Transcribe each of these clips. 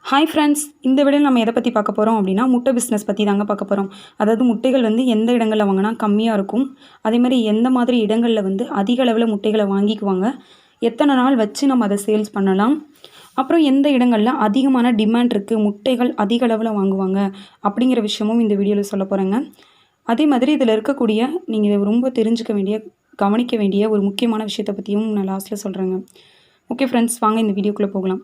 Hi friends, இந்த வீடியோவில் நம்ம எதை பற்றி பார்க்க போகிறோம் அப்படின்னா முட்டை பிஸ்னஸ் பற்றி தாங்க பார்க்க போகிறோம். அதாவது முட்டைகள் வந்து எந்த இடங்களில் வாங்கினா கம்மியாக இருக்கும், அதேமாதிரி எந்த மாதிரி இடங்களில் வந்து அதிக அளவில் முட்டைகளை வாங்கிக்குவாங்க, எத்தனை நாள் வச்சு நம்ம அதை சேல்ஸ் பண்ணலாம், அப்புறம் எந்த இடங்களில் அதிகமான டிமாண்ட் இருக்குது, முட்டைகள் அதிக அளவில் வாங்குவாங்க அப்படிங்கிற விஷயமும் இந்த வீடியோவில் சொல்ல போகிறேங்க. அதே மாதிரி இதில் இருக்கக்கூடிய நீங்கள் ரொம்ப தெரிஞ்சுக்க வேண்டிய கவனிக்க வேண்டிய ஒரு முக்கியமான விஷயத்தை பற்றியும் நான் லாஸ்ட்டில் சொல்கிறேங்க. ஓகே ஃப்ரெண்ட்ஸ், வாங்க இந்த வீடியோக்குள்ளே போகலாம்.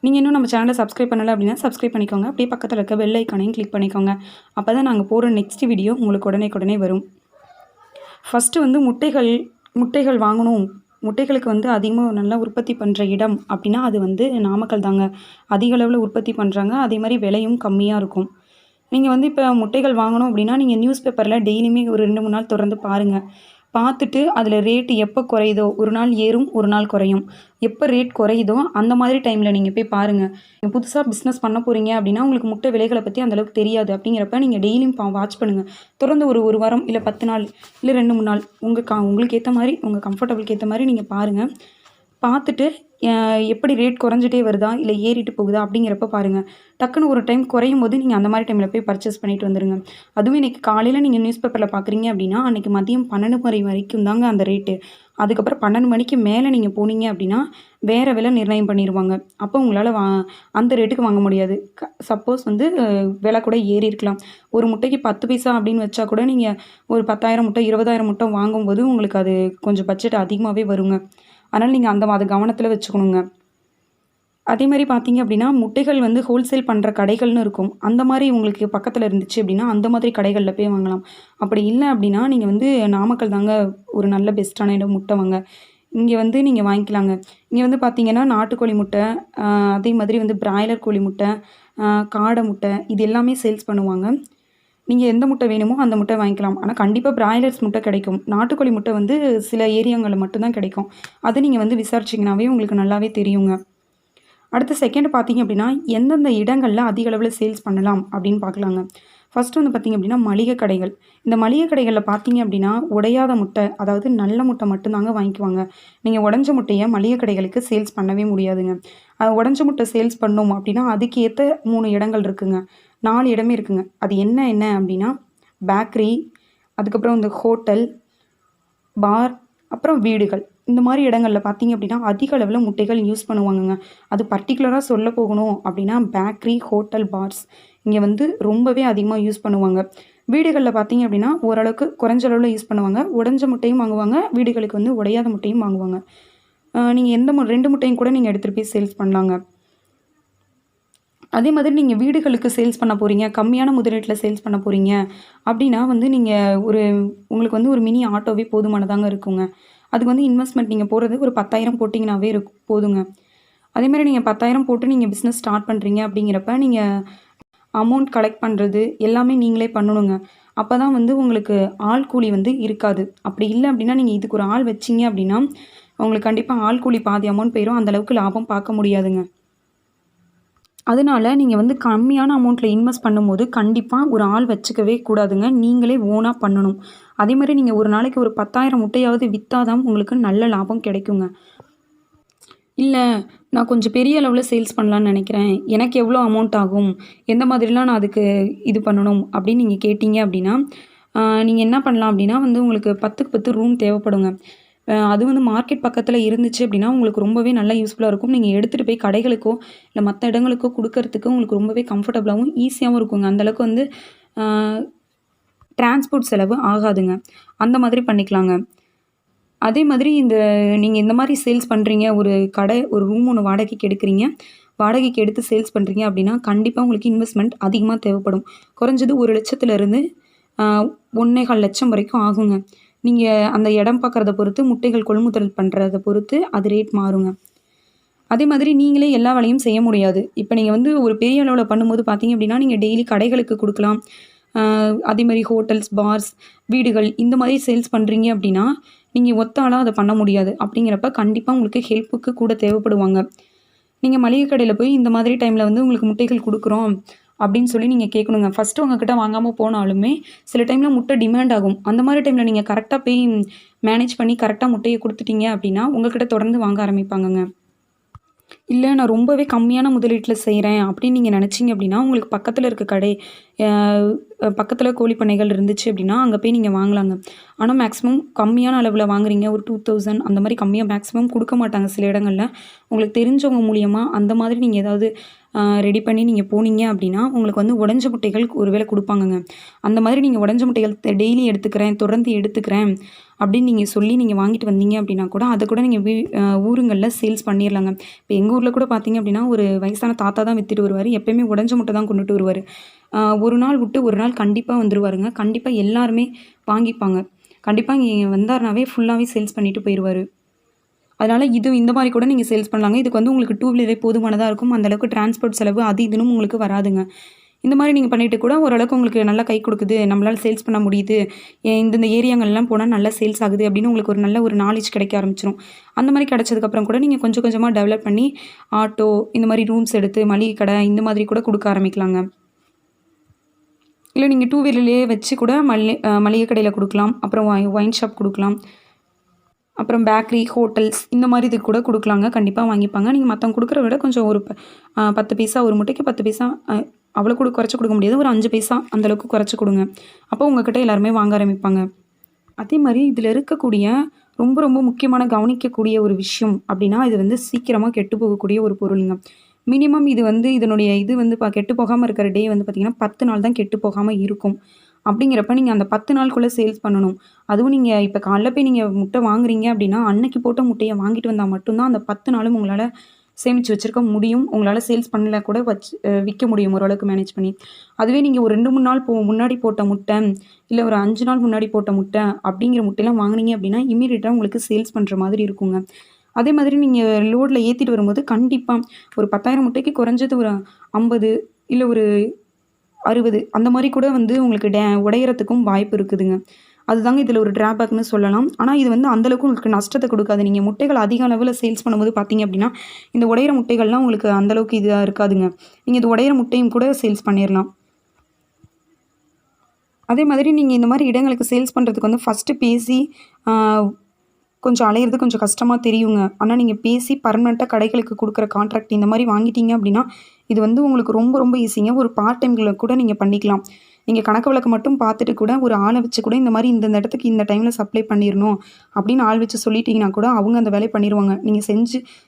நீங்கள் இன்னும் நம்ம சேனலை சப்ஸ்கிரைப் பண்ணலை அப்படின்னா சப்ஸ்கிரைப் பண்ணிக்கோங்க. அப்படியே பக்கத்தில் இருக்க பெல் ஐக்கானையும் கிளிக் பண்ணிக்கோங்க. அப்போ தான் நாங்கள் போகிற நெக்ஸ்ட் வீடியோ உங்களுக்கு உடனே வரும். ஃபஸ்ட்டு வந்து முட்டைகள் வாங்கணும், முட்டைகளுக்கு வந்து அதிகமாக நல்லா உற்பத்தி பண்ணுற இடம் அப்படின்னா அது வந்து நாமக்கல் தாங்க. அதிக அளவில் உற்பத்தி பண்ணுறாங்க, அதே மாதிரி விலையும் கம்மியாக இருக்கும். நீங்கள் வந்து இப்போ முட்டைகள் வாங்கணும் அப்படின்னா நீங்கள் நியூஸ் பேப்பரில் டெய்லியுமே ஒரு 2-3 நாள் தொடர்ந்து பாருங்கள். பார்த்துட்டு அதில் ரேட்டு எப்போ குறையுதோ, ஒரு நாள் ஏறும் ஒரு நாள் குறையும். எப்போ ரேட் குறையுதோ அந்த மாதிரி டைமில் நீங்கள் போய் பாருங்கள். நீங்கள் புதுசாக பிஸ்னஸ் பண்ண போகிறீங்க அப்படின்னா உங்களுக்கு முட்டை விலைகளை பற்றி அந்தளவுக்கு தெரியாது. அப்படிங்கிறப்ப நீங்கள் டெய்லியும் வாட்ச் பண்ணுங்கள். தொடர்ந்து ஒரு வாரம் இல்லை 10 நாள் இல்லை 2-3 நாள் உங்களுக்கு ஏற்ற மாதிரி, உங்கள் கம்ஃபர்டபுளுக்கு ஏற்ற மாதிரி நீங்கள் பாருங்கள். பார்த்துட்டு எப்படி ரேட் குறைஞ்சிட்டே வருதா இல்லை ஏறிட்டு போகுதா அப்படிங்கிறப்ப பாருங்கள். டக்குன்னு ஒரு டைம் குறையும் போது நீங்கள் அந்த மாதிரி டைமில் போய் பர்ச்சேஸ் பண்ணிட்டு வந்துடுங்க. அதுவும் இன்றைக்கி காலையில் நீங்கள் நியூஸ் பேப்பரில் பார்க்குறீங்க அப்படின்னா அன்றைக்கி மதியம் 12 மணி வரைக்கும் தாங்க அந்த ரேட்டு. அதுக்கப்புறம் 12 மணிக்கு மேலே நீங்கள் போனீங்க அப்படின்னா வேறு விலை நிர்ணயம் பண்ணிடுவாங்க. அப்போ உங்களால் அந்த ரேட்டுக்கு வாங்க முடியாது. சப்போஸ் வந்து விலை கூட ஏறி இருக்கலாம். ஒரு முட்டைக்கு 10 பைசா அப்படின்னு வச்சா கூட நீங்கள் ஒரு 10,000 முட்டை 20,000 முட்டை வாங்கும்போது உங்களுக்கு அது கொஞ்சம் பட்ஜெட் அதிகமாகவே வருங்க. அதனால் நீங்கள் அதை கவனத்தில் வச்சுக்கணுங்க. அதே மாதிரி பார்த்தீங்க அப்படின்னா முட்டைகள் வந்து ஹோல்சேல் பண்ணுற கடைகள்னு இருக்கும். அந்த மாதிரி உங்களுக்கு பக்கத்தில் இருந்துச்சு அப்படின்னா அந்த மாதிரி கடைகளில் போய் வாங்கலாம். அப்படி இல்லை அப்படின்னா நீங்கள் வந்து நாமக்கல் தாங்க ஒரு நல்ல பெஸ்ட்டான இடம் முட்டை வாங்க. இங்கே வந்து நீங்கள் வாங்கிக்கலாங்க. இங்கே வந்து பார்த்தீங்கன்னா நாட்டுக்கோழி முட்டை, அதே மாதிரி வந்து பிராய்லர் கோழி முட்டை, காடை முட்டை, இது எல்லாமே சேல்ஸ் பண்ணுவாங்க. நீங்கள் எந்த முட்டை வேணுமோ அந்த முட்டை வாங்கிக்கலாம். ஆனால் கண்டிப்பாக பிராய்லர்ஸ் முட்டை கிடைக்கும். நாட்டுக்கோழி முட்டை வந்து சில ஏரியாங்களில் மட்டும்தான் கிடைக்கும். அதை நீங்கள் வந்து விசாரிச்சிங்கனாவே உங்களுக்கு நல்லாவே தெரியுங்க. அடுத்த செகண்ட் பார்த்தீங்க அப்படின்னா எந்தெந்த இடங்களில் அதிக அளவில் சேல்ஸ் பண்ணலாம் அப்படின்னு பார்க்கலாங்க. ஃபஸ்ட்டு வந்து பார்த்திங்க அப்படின்னா மளிகை கடைகள். இந்த மளிகை கடைகளில் பார்த்தீங்க அப்படின்னா உடையாத முட்டை, அதாவது நல்ல முட்டை மட்டும்தாங்க வாங்கிக்குவாங்க. நீங்கள் உடஞ்ச முட்டையை மளிகை கடைகளுக்கு சேல்ஸ் பண்ணவே முடியாதுங்க. உடஞ்ச முட்டை சேல்ஸ் பண்ணோம் அப்படின்னா அதுக்கு ஏற்ற 3 இடங்கள் இருக்குங்க, 4 இடமே இருக்குங்க. அது என்ன அப்படின்னா பேக்கரி, அதுக்கப்புறம் இந்த ஹோட்டல், பார், அப்புறம் வீடுகள். இந்த மாதிரி இடங்களில் பார்த்தீங்க அப்படின்னா அதிக அளவில் முட்டைகள் யூஸ் பண்ணுவாங்கங்க. அது பர்டிகுலராக சொல்ல போகணும் அப்படின்னா பேக்கரி, ஹோட்டல், பார்ஸ் இங்கே வந்து ரொம்பவே அதிகமாக யூஸ் பண்ணுவாங்க. வீடுகளில் பார்த்தீங்க அப்படின்னா ஓரளவுக்கு குறைஞ்ச அளவில் யூஸ் பண்ணுவாங்க. உடஞ்ச முட்டையும் வாங்குவாங்க, வீடுகளுக்கு வந்து உடையாத முட்டையும் வாங்குவாங்க. நீங்கள் எந்த 2 முட்டையும் கூட நீங்கள் எடுத்துகிட்டு போய் சேல்ஸ் பண்ணலாங்க. அதே மாதிரி நீங்கள் வீடுகளுக்கு சேல்ஸ் பண்ண போகிறீங்க, கம்மியான முதலீட்டில் சேல்ஸ் பண்ண போகிறீங்க அப்படின்னா வந்து நீங்கள் உங்களுக்கு வந்து ஒரு மினி ஆட்டோவே போதுமானதாங்க இருக்குங்க. அதுக்கு வந்து இன்வெஸ்ட்மெண்ட் நீங்கள் போடுறது ஒரு 10,000 போட்டிங்கனாவே போதுங்க. அதேமாதிரி நீங்கள் 10,000 போட்டு நீங்கள் பிஸ்னஸ் ஸ்டார்ட் பண்ணுறீங்க அப்படிங்கிறப்ப நீங்கள் அமௌண்ட் கலெக்ட் பண்ணுறது எல்லாமே நீங்களே பண்ணணுங்க. அப்போ தான் வந்து உங்களுக்கு ஆள் கூலி வந்து இருக்காது. அப்படி இல்லை அப்படின்னா நீங்கள் இதுக்கு ஒரு ஆள் வச்சிங்க அப்படின்னா உங்களுக்கு கண்டிப்பாக ஆள் கூலி பாதி அமௌண்ட் போயிடும். அந்தளவுக்கு லாபம் பார்க்க முடியாதுங்க. அதனால் நீங்கள் வந்து கம்மியான அமௌண்ட்டில் இன்வெஸ்ட் பண்ணும்போது கண்டிப்பாக ஒரு ஆள் வச்சுக்கவே கூடாதுங்க. நீங்களே ஓனாக பண்ணணும். அதே மாதிரி நீங்கள் ஒரு நாளைக்கு ஒரு 10,000 முட்டையாவது விற்றா தான் உங்களுக்கு நல்ல லாபம் கிடைக்குங்க. இல்லை நான் கொஞ்சம் பெரிய அளவில் சேல்ஸ் பண்ணலான்னு நினைக்கிறேன், எனக்கு எவ்வளோ அமௌண்ட் ஆகும், எந்த மாதிரிலாம் நான் அதுக்கு இது பண்ணணும் அப்படின்னு நீங்கள் கேட்டிங்க அப்படின்னா நீங்கள் என்ன பண்ணலாம் அப்படின்னா வந்து உங்களுக்கு 10க்கு 10 ரூம் தேவைப்படுங்க. அது வந்து மார்க்கெட் பக்கத்தில் இருந்துச்சு அப்படின்னா உங்களுக்கு ரொம்பவே நல்லா யூஸ்ஃபுல்லாக இருக்கும். நீங்கள் எடுத்துகிட்டு போய் கடைகளுக்கோ இல்லை மற்ற இடங்களுக்கோ கொடுக்கறதுக்கு உங்களுக்கு ரொம்பவே கம்ஃபர்டபுளாகவும் ஈஸியாகவும் இருக்குங்க. அந்தளவுக்கு வந்து டிரான்ஸ்போர்ட் செலவு ஆகாதுங்க. அந்த மாதிரி பண்ணிக்கலாங்க. அதே மாதிரி நீங்கள் இந்த மாதிரி சேல்ஸ் பண்ணுறீங்க, ஒரு கடை ஒரு ரூம் ஒன்று வாடகைக்கு எடுக்கிறீங்க, வாடகைக்கு எடுத்து சேல்ஸ் பண்ணுறீங்க அப்படின்னா கண்டிப்பாக உங்களுக்கு இன்வெஸ்ட்மெண்ட் அதிகமாக தேவைப்படும். குறைஞ்சது 1 லட்சத்துலேருந்து 1.25 லட்சம் வரைக்கும் ஆகுங்க. நீங்கள் அந்த இடம் பார்க்குறத பொறுத்து, முட்டைகள் கொள்முதல் பண்ணுறத பொறுத்து அது ரேட் மாறுங்க. அதே மாதிரி நீங்களே எல்லா வேலையும் செய்ய முடியாது. இப்போ நீங்கள் வந்து ஒரு பெரிய அளவில் பண்ணும்போது பார்த்தீங்க அப்படின்னா நீங்கள் டெய்லி கடைகளுக்கு கொடுக்கலாம். அதே மாதிரி ஹோட்டல்ஸ், பார்ஸ், வீடுகள் இந்த மாதிரி சேல்ஸ் பண்ணுறீங்க அப்படின்னா நீங்கள் ஒத்தாளாக அதை பண்ண முடியாது. அப்படிங்கிறப்ப கண்டிப்பாக உங்களுக்கு ஹெல்ப்புக்கு கூட தேவைப்படுவாங்க. நீங்கள் மளிகை கடையில் போய் இந்த மாதிரி டைமில் வந்து உங்களுக்கு முட்டைகள் கொடுக்குறோம் அப்படின்னு சொல்லி நீங்கள் கேட்கணுங்க. ஃபஸ்ட்டு உங்ககிட்ட வாங்காமல் போனாலுமே சில டைமில் முட்டை டிமாண்ட் ஆகும். அந்த மாதிரி டைமில் நீங்கள் கரெக்டாக போய் மேனேஜ் பண்ணி கரெக்டாக முட்டையை கொடுத்துட்டீங்க அப்படின்னா உங்கள்கிட்ட தொடர்ந்து வாங்க ஆரம்பிப்பாங்கங்க. இல்ல நான் ரொம்பவே கம்மியான முதலீட்ல செய்றேன் அப்படின்னு நீங்க நெனச்சீங்க அப்படின்னா, உங்களுக்கு பக்கத்துல இருக்க கடை அ பக்கத்துல கோழி பண்ணைகள் இருந்துச்சு அப்படின்னா, அங்க போய் நீங்க வாங்கலாங்க. ஆனா மேக்ஸிமம் கம்மியான அளவுல வாங்குறீங்க. ஒரு 2000 அந்த மாரி கம்மியா மேக்ஸிமம் குடுக்க மாட்டாங்க சில இடங்கள்ல. உங்களுக்கு தெரிஞ்சவங்க மூலியமா அந்த மாதிரி நீங்க ஏதாவது ரெடி பண்ணி நீங்க போனீங்க அப்படின்னா, உங்களுக்கு வந்து உடைஞ்ச முட்டைகள் ஒரு வேள குடுப்பாங்கங்க. அந்த மாதிரி நீங்க உடைஞ்ச முட்டைகள் டெய்லி எடுத்துக்கிறேன், தொடர்ந்து எடுத்துக்கிறேன் அப்படின்னு நீங்க சொல்லி நீங்க வாங்கிட்டு வந்தீங்க அப்படின்னா கூட, அத கூட நீங்க ஊருங்கள்ல சேல்ஸ் பண்ணிர்லாங்க. இப்ப எங்க ஊர்ல கூட பார்த்தீங்க அப்படின்னா, ஒரு வயசான தாத்தா தான் வித்துட்டு வருவாரு. எப்பயுமே உடைஞ்ச முட்டை தான் கொண்டுட்டு வருவாரு. ஒரு நாள் விட்டு ஒரு நாள் கண்டிப்பா வந்துருவாருங்க. கண்டிப்பா எல்லாருமே வாங்கிப்பாங்க. கண்டிப்பா இங்க வந்தாருனாவே ஃபுல்லாவே சேல்ஸ் பண்ணிட்டு போயிருவாரு. அதனால இந்த மாரி கூட நீங்க சேல்ஸ் பண்ணலாங்க. இதுக்கு வந்து உங்களுக்கு 2 வீலரே போதுமானதா இருக்கும். அந்த அளவுக்கு டிரான்ஸ்போர்ட் செலவு அது இதுன்னு உங்களுக்கு வராதுங்க. இந்த மாரி நீங்க பண்ணிட்டு கூட ஓரளவுக்கு உங்களுக்கு நல்லா கை குடுக்குது. நம்மளால சேல்ஸ் பண்ண முடியுது. இந்தந்த ஏரியாங்கள்லாம் போனா நல்லா சேல்ஸ் ஆகுது அப்படின்னு உங்களுக்கு ஒரு நல்ல ஒரு நாலேட்ஜ் கிடைக்க ஆரம்பிச்சுரும். அந்த மாரி கிடைச்சதுக்கப்புறம் கூட நீங்க கொஞ்சம் கொஞ்சமா டெவலப் பண்ணி ஆட்டோ இந்த மாரி ரூம்ஸ் எடுத்து மளிகை கடை இந்த மாதிரி கூட குடுக்க ஆரம்பிக்கலாங்க. இல்ல நீங்க 2 வீலர்லயே வச்சு கூட மளிகை கடையில குடுக்கலாம். அப்புறம் ஒயின் ஷாப் குடுக்கலாம். அப்புறம் பேக்கரி, ஹோட்டல்ஸ் இந்த மாரி இதுக்கு கூட குடுக்கலாங்க. கண்டிப்பா வாங்கிப்பாங்க. நீங்க மத்தவங்க குடுக்குறத விட கொஞ்சம் ஒரு 10 பைசா ஒரு முட்டைக்கு 10 பைசா அவ்வளோ குறைச்சு குடுக்க முடியாது. ஒரு 5 பைசா அந்த அளவுக்கு குறைச்சு குடுங்க. அப்போ உங்ககிட்ட எல்லாருமே வாங்க ஆரம்பிப்பாங்க. அதே மாரி இதில இருக்கக்கூடிய ரொம்ப ரொம்ப முக்கியமான கவனிக்கக்கூடிய ஒரு விஷயம் அப்டின்னா, இது வந்து சீக்கிரமா கெட்டு போகக்கூடிய ஒரு பொருளுங்க. மினிமம் இது வந்து இதனுடைய இது வந்து கெட்டு போகாம இருக்கிற டே வந்து பார்த்தீங்கன்னா, 10 நாள் தான் கெட்டு போகாம இருக்கும். அப்படிங்கிறப்ப நீங்க அந்த 10 நாளுக்குள்ள சேல்ஸ் பண்ணணும். அதுவும் நீங்க இப்ப காலைல போய் நீங்க முட்டை வாங்குறீங்க அப்படின்னா, அன்னைக்கு போட்ட முட்டைய வாங்கிட்டு வந்தா மட்டும் தான் அந்த 10 நாளும் உங்களால சேமிச்சு வச்சிருக்க முடியும். உங்களால சேல்ஸ் பண்ணல கூட வச்சு விக்க முடியும் ஓரளவுக்கு மேனேஜ் பண்ணி. அதுவே நீங்க ஒரு 2, 3 நாள் முன்னாடி போட்ட முட்டை, இல்ல ஒரு 5 நாள் முன்னாடி போட்ட முட்டை அப்படிங்கிற முட்டையெல்லாம் வாங்குனீங்க அப்படின்னா, இம்மீடியட்டா உங்களுக்கு சேல்ஸ் பண்ற மாதிரி இருக்குங்க. அதே மாதிரி நீங்க லோட்ல ஏத்திட்டு வரும்போது கண்டிப்பா ஒரு 10,000 முட்டைக்கு குறைஞ்சது ஒரு 50 இல்ல ஒரு 60 அந்த மாரி கூட வந்து உங்களுக்கு உடையறதுக்கும் வாய்ப்பு இருக்குதுங்க. அதுதாங்க இதில ஒரு டிராபேக்ன்னு சொல்லலாம். ஆனா இது வந்து அந்த அளவுக்கு உங்களுக்கு நஷ்டத்த குடுக்காது. நீங்க முட்டைகள் அதிக அளவுல சேல்ஸ் பண்ணும்போது பார்த்தீங்க அப்டின்னா, இந்த உடையிற முட்டைகள்லாம் உங்களுக்கு அந்த அளவுக்கு இதா இருக்காதுங்க. நீங்க இது உடையிற முட்டையும் கூட சேல்ஸ் பண்ணிர்லாம். அதே மாதிரி நீங்க இந்த மாரி இடங்களுக்கு சேல்ஸ் பண்றதுக்கு வந்து ஃபர்ஸ்ட்டு பேசி, ஆ கொஞ்சம் அலையிறது கொஞ்சம் கஷ்டமா தெரியுங்க. ஆனா நீங்க பேசி பெர்மனன்ட்டா கடைகளுக்கு குடுக்குற கான்ட்ராக்ட் இந்த மாரி வாங்கிட்டீங்க அப்டின்னா, இது வந்து உங்களுக்கு ரொம்ப ரொம்ப ஈஸிங்க. ஒரு பார்ட் டைம்ல கூட நீங்க பண்ணிக்கலாம். நீங்க கணக்கு வழக்கு மட்டும் பார்த்துட்டு கூட ஒரு ஆள வச்சு கூட இந்த மாரி இந்தந்த இடத்துக்கு இந்த டைம்ல சப்ளை பண்ணிரணும் அப்டின்னு ஆள் வச்சு சொல்லிட்டீங்கன்னா கூட அவங்க அந்த வேலைய பண்ணிருவாங்க. நீங்க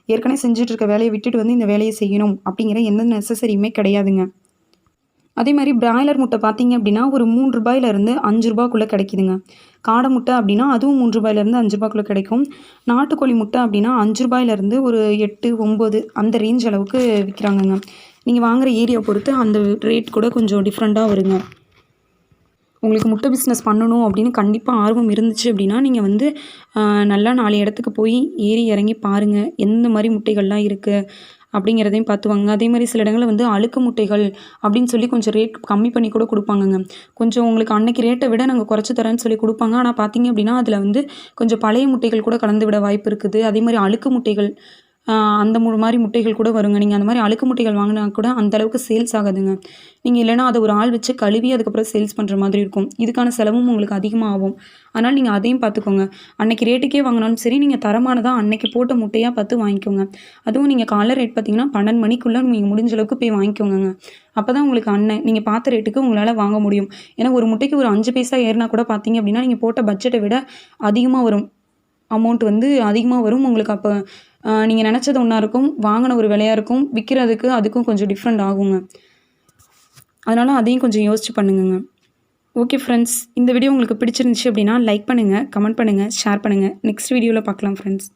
ஏற்கனவே செஞ்சுட்டு இருக்க வேலைய விட்டுட்டு வந்து இந்த வேலைய செய்யணும் அப்டிங்கிற எந்த நெசசரியுமே கிடையாதுங்க. அதே மாரி பிராய்லர் முட்டை பார்த்தீங்க அப்டின்னா, ஒரு ரூ. 3லேருந்து ரூ. 5க்குள்ள கிடைக்குதுங்க. காடை முட்டை அப்டின்னா, அதுவும் ரூ. 3லேருந்து ரூ. 5க்குள்ள கிடைக்கும். நாட்டுக்கோழி முட்டை அப்டின்னா, ரூ. 5லேருந்து ஒரு 8, 9 அந்த ரேஞ்ச் அளவுக்கு விக்கிறாங்கங்க. நீங்க வாங்குற ஏரியாவ பொறுத்து அந்த ரேட் கூட கொஞ்சம் டிஃப்ரெண்ட்டா வருங்க. உங்களுக்கு முட்டை பிஸ்னஸ் பண்ணணும் அப்படின்னு கண்டிப்பா ஆர்வம் இருந்துச்சு அப்படின்னா, நீங்க வந்து நல்லா 4 இடத்துக்கு போய் ஏறி இறங்கி பாருங்க. எந்த மாரி முட்டைகள்லாம் இருக்கு அப்படிங்கிறதையும் பார்த்து வாங்குங்க. அதேமாரி சில இடங்கள்ல வந்து அழுக்கு முட்டைகள் அப்படின்னு சொல்லி கொஞ்சம் ரேட் கம்மி பண்ணி கூட குடுப்பாங்கங்க. கொஞ்சம் உங்களுக்கு அன்னைக்கு ரேட்ட விட நாங்க குறைச்சு தரேன்னு சொல்லி குடுப்பாங்க. ஆனா பார்த்தீங்க அப்படின்னா, அதில வந்து கொஞ்சம் பழைய முட்டைகள் கூட கலந்து விட வாய்ப்பு இருக்குது. அதேமாரி அழுக்கு முட்டைகள் ஆ அந்த மாரி முட்டைகள் கூட வருங்க. நீங்க அந்த மாரி அழுக்கு முட்டைகள் வாங்குனா கூட அந்த அளவுக்கு சேல்ஸ் ஆகாதுங்க. நீங்க இல்லன்னா அத ஒரு ஆள் வச்சு கழுவி அதுக்கப்புறம் சேல்ஸ் பண்ற மாதிரி இருக்கும். இதுக்கான செலவும் உங்களுக்கு அதிகமா ஆகும். அதனால நீங்க அதையும் பார்த்துக்கோங்க. அன்னைக்கு ரேட்டுக்கே வாங்குனாலும் சரி, நீங்க தரமானதா அன்னைக்கு போட்ட முட்டையா பார்த்து வாங்கிக்கோங்க. அதுவும் நீங்க காலைல ரேட் பார்த்தீங்கன்னா, 12 மணிக்குள்ள நீங்க முடிஞ்ச அளவுக்கு போய் வாங்கிக்கோங்கங்க. அப்பதான் உங்களுக்கு நீங்க பார்த்த ரேட்டுக்கு உங்களால வாங்க முடியும். ஏன்னா ஒரு முட்டைக்கு ஒரு 5 பைசா ஏறுனா கூட பார்த்தீங்க அப்படின்னா, நீங்க போட்ட பட்ஜெட்ட விட அதிகமா வரும். அமௌண்ட் வந்து அதிகமா வரும். உங்களுக்கு அப்ப நீங்க நெனச்சது ஒண்ணா இருக்கும். வாங்குன ஒரு விலையா இருக்கும். விக்கிறதுக்கு அதுக்கும் கொஞ்சம் டிஃப்ரெண்ட் ஆகுங்க. அதனால அதையும் கொஞ்சம் யோசிச்சு பண்ணுங்கங்க. Okay friends. இந்த வீடியோ உங்களுக்கு பிடிச்சிருந்துச்சு அப்படின்னா, லைக் பண்ணுங்க, கமெண்ட் பண்ணுங்க, ஷேர் பண்ணுங்க. நெக்ஸ்ட் வீடியோல பார்க்கலாம் ஃப்ரெண்ட்ஸ்.